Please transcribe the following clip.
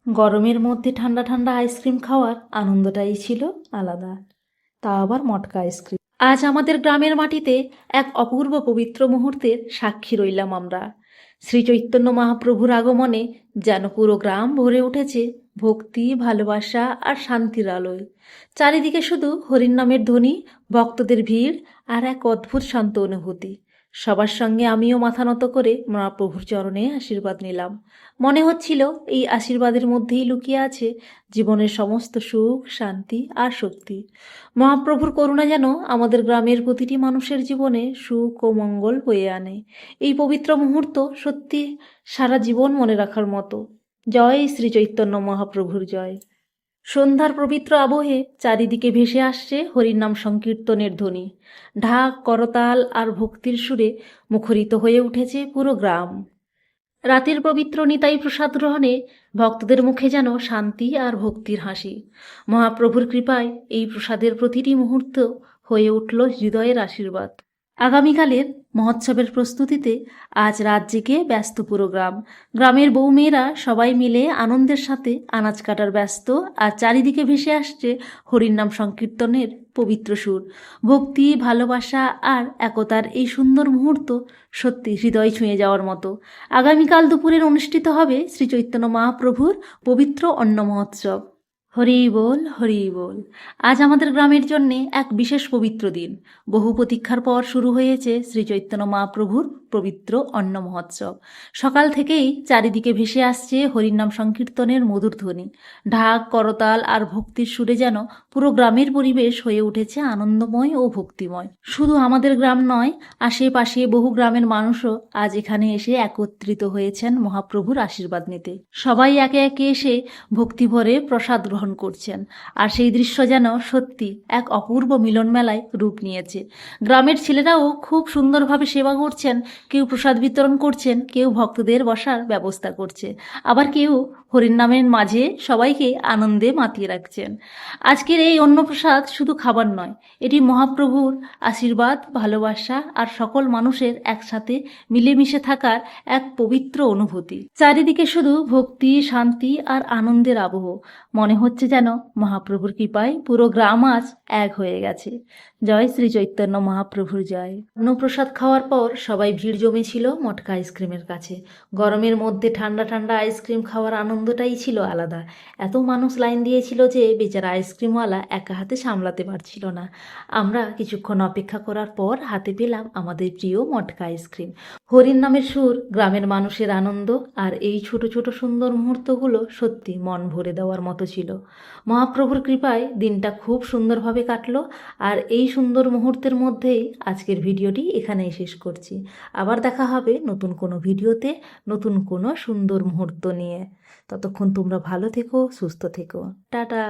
গরমের মধ্যে ঠান্ডা ঠান্ডা আইসক্রিম খাওয়ার আনন্দটাই ছিল আলাদা, তা আবার মটকা আইসক্রিম। আজ আমাদের গ্রামের মাটিতে এক অপূর্ব পবিত্র মুহূর্তের সাক্ষী রইলাম আমরা। শ্রীচৈতন্য মহাপ্রভুর আগমনে যেন পুরো গ্রাম ভরে উঠেছে ভক্তি, ভালোবাসা আর শান্তির আলোয়। চারিদিকে শুধু হরির নামের ধ্বনি, ভক্তদের ভিড় আর এক অদ্ভুত শান্ত অনুভূতি। সবার সঙ্গে আমিও মাথা নত করে মহাপ্রভুর চরণে আশীর্বাদ নিলাম। মনে হচ্ছিল এই আশীর্বাদের মধ্যেই লুকিয়ে আছে জীবনের সমস্ত সুখ, শান্তি আর শক্তি। মহাপ্রভুর করুণা যেন আমাদের গ্রামের প্রতিটি মানুষের জীবনে সুখ ও মঙ্গল বয়ে আনে। এই পবিত্র মুহূর্ত সত্যি সারা জীবন মনে রাখার মতো। জয় শ্রী চৈতন্য মহাপ্রভুর জয়। সন্ধ্যার পবিত্র আবহে চারিদিকে ভেসে আসছে হরিনাম সংকীর্তনের ধ্বনি। ঢাক, করতাল আর ভক্তির সুরে মুখরিত হয়ে উঠেছে পুরো গ্রাম। রাতের পবিত্র নিতাই প্রসাদ গ্রহণে ভক্তদের মুখে যেন শান্তি আর ভক্তির হাসি। মহাপ্রভুর কৃপায় এই প্রসাদের প্রতিটি মুহূর্ত হয়ে উঠল হৃদয়ের আশীর্বাদ। আগামীকালের মহোৎসবের প্রস্তুতিতে আজ রাত জেগে ব্যস্ত পুরো গ্রাম। গ্রামের বউমেয়েরা সবাই মিলে আনন্দের সাথে আনাজ কাটার ব্যস্ত, আর চারিদিকে ভেসে আসছে হরির নাম সংকীর্তনের পবিত্র সুর। ভক্তি, ভালোবাসা আর একতার এই সুন্দর মুহূর্ত সত্যি হৃদয় ছুঁয়ে যাওয়ার মতো। আগামীকাল দুপুরের অনুষ্ঠিত হবে শ্রী চৈতন্য মহাপ্রভুর পবিত্র অন্ন মহোৎসব। হরি বল, হরি বল। আজ আমাদের গ্রামের জন্যে এক বিশেষ পবিত্র দিন। বহু প্রতীক্ষার পর শুরু হয়েছে শ্রী চৈতন্য মহাপ্রভুর পবিত্র অন্ন মহোৎসব। সকাল থেকেই চারিদিকে ভেসে আসছে হরিনাম সংকীর্তনের মধুর ধ্বনি। ঢাক, করতাল আর ভক্তির সুরে যেন পুরো গ্রামের পরিবেশ হয়ে উঠেছে আনন্দময় ও ভক্তিময়। শুধু আমাদের গ্রাম নয়, আশেপাশে বহু গ্রামের মানুষও আজ এখানে এসে একত্রিত হয়েছেন মহাপ্রভুর আশীর্বাদ নিতে। সবাই একে একে এসে ভক্তিভরে প্রসাদ গ্রহণ করছেন, আর সেই দৃশ্য যেন সত্যি এক অপূর্ব মিলন মেলায় রূপ নিয়েছে। গ্রামের ছেলেরাও খুব সুন্দরভাবে সেবা করছেন। কেউ প্রসাদ বিতরণ করছেন, কেউ ভক্তদের বসার ব্যবস্থা করছে, আবার কেউ হরির নামের মাঝে সবাইকে আনন্দে মাতিয়ে রাখছেন। আজকের এই অন্নপ্রসাদ শুধু খাবার নয়, এটি মহাপ্রভুর আশীর্বাদ, ভালোবাসা আর সকল মানুষের একসাথে মিলেমিশে থাকার এক পবিত্র অনুভূতি। চারিদিকে শুধু ভক্তি, শান্তি আর আনন্দের আবহ। মনে হচ্ছে যেন মহাপ্রভুর কৃপায় পুরো গ্রাম আজ এক হয়ে গেছে। জয় শ্রী চৈতন্য মহাপ্রভুর জয়। অন্নপ্রসাদ খাওয়ার পর সবাই ভিড় জমেছিল মটকা আইসক্রিমের কাছে। গরমের মধ্যে ঠান্ডা ঠান্ডা আইসক্রিম খাওয়ার আনন্দটাই ছিল আলাদা। এত মানুষ লাইন দিয়েছিল যে বেচারা আইসক্রিমওয়ালা একা হাতে সামলাতে পারছিল না। আমরা কিছুক্ষণ অপেক্ষা করার পর হাতে পেলাম আমাদের প্রিয় মটকা আইসক্রিম। হরির নামের সুর, গ্রামের মানুষের আনন্দ আর এই ছোট ছোট সুন্দর মুহূর্তগুলো সত্যি মন ভরে দেওয়ার মতো ছিল। মহাপ্রভুর কৃপায় দিনটা খুব সুন্দরভাবে কাটলো, আর এই সুন্দর মুহূর্তের মধ্যেই আজকের ভিডিওটি এখানেই শেষ করছি। আবার দেখা হবে নতুন কোনো ভিডিওতে, নতুন কোনো সুন্দর মুহূর্ত নিয়ে। ততক্ষণ তোমরা ভালো থেকো, সুস্থ থেকো। টাটা।